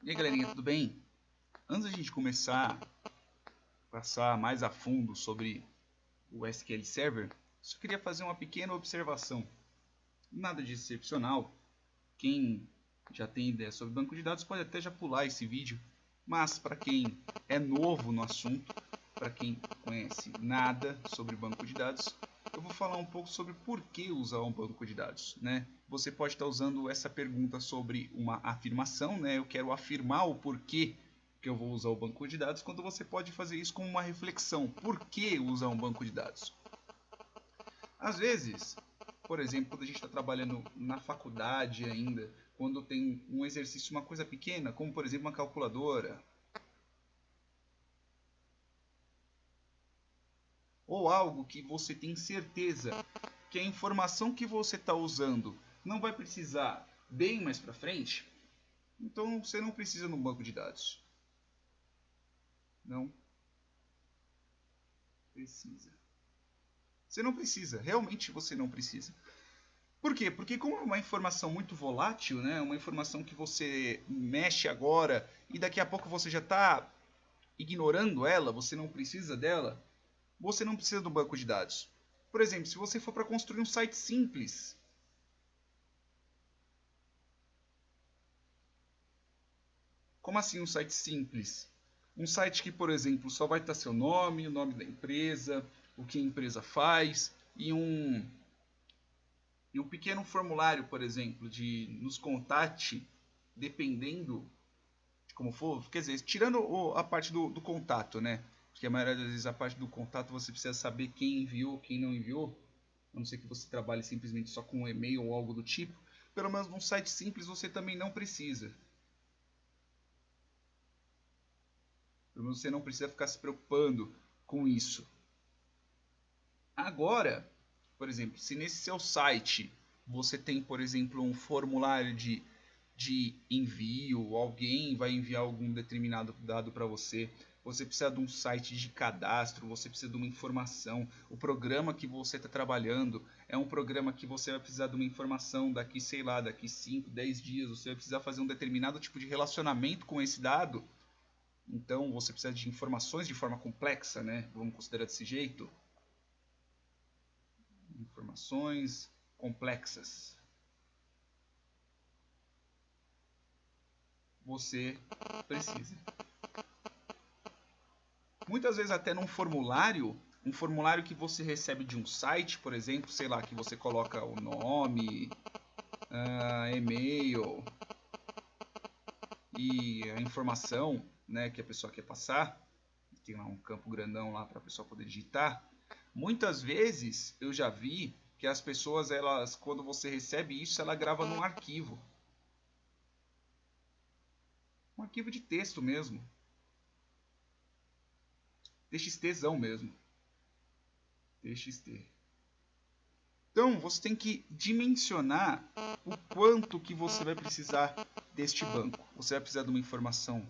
E aí, galerinha, tudo bem? Antes da gente começar a passar mais a fundo sobre o SQL Server, só queria fazer uma pequena observação. Nada de excepcional. Quem já tem ideia sobre banco de dados pode até já pular esse vídeo, mas para quem é novo no assunto, para quem conhece nada sobre banco de dados, eu vou falar um pouco sobre por que usar um banco de dados, né? Você pode estar usando essa pergunta sobre uma afirmação, né? Eu quero afirmar o porquê que eu vou usar o banco de dados, quando você pode fazer isso como uma reflexão. Por que usar um banco de dados? Às vezes, por exemplo, quando a gente está trabalhando na faculdade ainda, quando tem um exercício, uma coisa pequena, como por exemplo uma calculadora, ou algo que você tem certeza que a informação que você está usando não vai precisar bem mais para frente, então você não precisa de um banco de dados. Não precisa. Você não precisa, realmente você não precisa. Por quê? Porque como é uma informação muito volátil, né? Uma informação que você mexe agora e daqui a pouco você já está ignorando ela, você não precisa dela, você não precisa do banco de dados. Por exemplo, se você for para construir um site simples, como assim um site simples? Um site que, por exemplo, só vai estar seu nome, o nome da empresa, o que a empresa faz e um pequeno formulário, por exemplo, de nos contate, dependendo de como for. Quer dizer, tirando a parte do contato, né? Porque a maioria das vezes a parte do contato você precisa saber quem enviou, quem não enviou. A não ser que você trabalhe simplesmente só com um e-mail ou algo do tipo. Pelo menos num site simples você também não precisa. Pelo menos você não precisa ficar se preocupando com isso. Agora, por exemplo, se nesse seu site você tem, por exemplo, um formulário de envio, alguém vai enviar algum determinado dado para você, você precisa de um site de cadastro, você precisa de uma informação, o programa que você está trabalhando é um programa que você vai precisar de uma informação daqui, sei lá, daqui 5, 10 dias, você vai precisar fazer um determinado tipo de relacionamento com esse dado, então você precisa de informações de forma complexa, né? Vamos considerar desse jeito. Informações complexas. Você precisa. Muitas vezes até num formulário, um formulário que você recebe de um site, por exemplo, sei lá, que você coloca o nome, e-mail e a informação, né, que a pessoa quer passar, tem lá um campo grandão lá para a pessoa poder digitar. Muitas vezes eu já vi que as pessoas, elas, quando você recebe isso, ela grava num arquivo. Um arquivo de texto mesmo. TXTzão mesmo. TXT. Então, você tem que dimensionar o quanto que você vai precisar deste banco. Você vai precisar de uma informação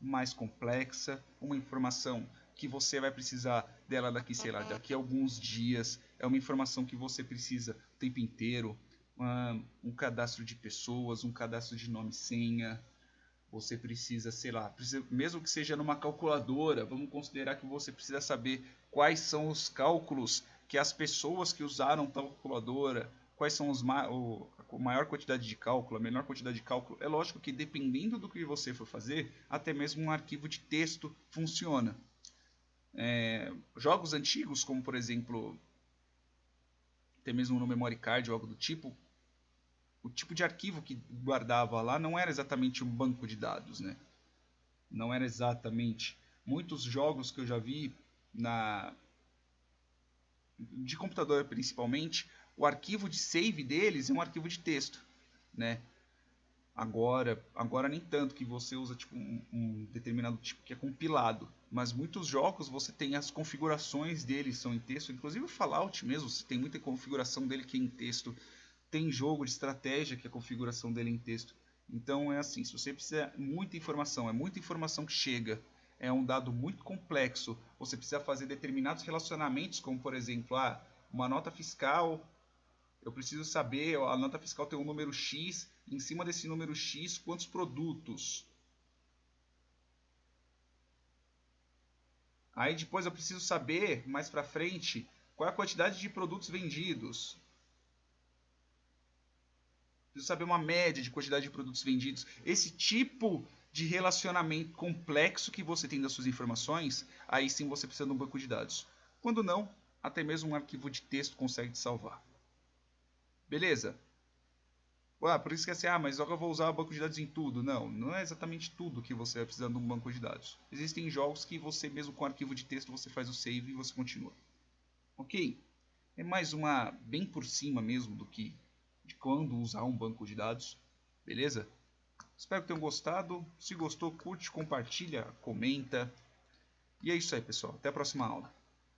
mais complexa, uma informação que você vai precisar dela daqui, sei lá, daqui a alguns dias. É uma informação que você precisa o tempo inteiro. Um cadastro de pessoas, um cadastro de nome e senha. Você precisa, sei lá, mesmo que seja numa calculadora, vamos considerar que você precisa saber quais são os cálculos que as pessoas que usaram tal calculadora, quais são a maior quantidade de cálculo, a menor quantidade de cálculo. É lógico que dependendo do que você for fazer, até mesmo um arquivo de texto funciona. Jogos antigos, como por exemplo, até mesmo no memory card ou algo do tipo, o tipo de arquivo que guardava lá não era exatamente um banco de dados, né? Não era exatamente. Muitos jogos que eu já vi de computador principalmente, o arquivo de save deles é um arquivo de texto, né? Agora nem tanto que você usa tipo um determinado tipo que é compilado, mas muitos jogos você tem as configurações deles são em texto, inclusive o Fallout mesmo, você tem muita configuração dele que é em texto. Tem jogo de estratégia que a configuração dele é em texto. Então é assim, se você precisa muita informação, é muita informação que chega, é um dado muito complexo, você precisa fazer determinados relacionamentos, como por exemplo, uma nota fiscal, eu preciso saber, a nota fiscal tem um número X, em cima desse número X, quantos produtos. Aí depois eu preciso saber, mais para frente, qual é a quantidade de produtos vendidos. Preciso saber uma média de quantidade de produtos vendidos. Esse tipo de relacionamento complexo que você tem das suas informações, aí sim você precisa de um banco de dados. Quando não, até mesmo um arquivo de texto consegue te salvar. Beleza? Por isso que é assim, mas eu vou usar o banco de dados em tudo. Não, não é exatamente tudo que você vai precisar de um banco de dados. Existem jogos que você mesmo com arquivo de texto você faz o save e você continua. Ok? É mais uma bem por cima mesmo do que de quando usar um banco de dados. Beleza? Espero que tenham gostado. Se gostou, curte, compartilha, comenta. E é isso aí, pessoal. Até a próxima aula.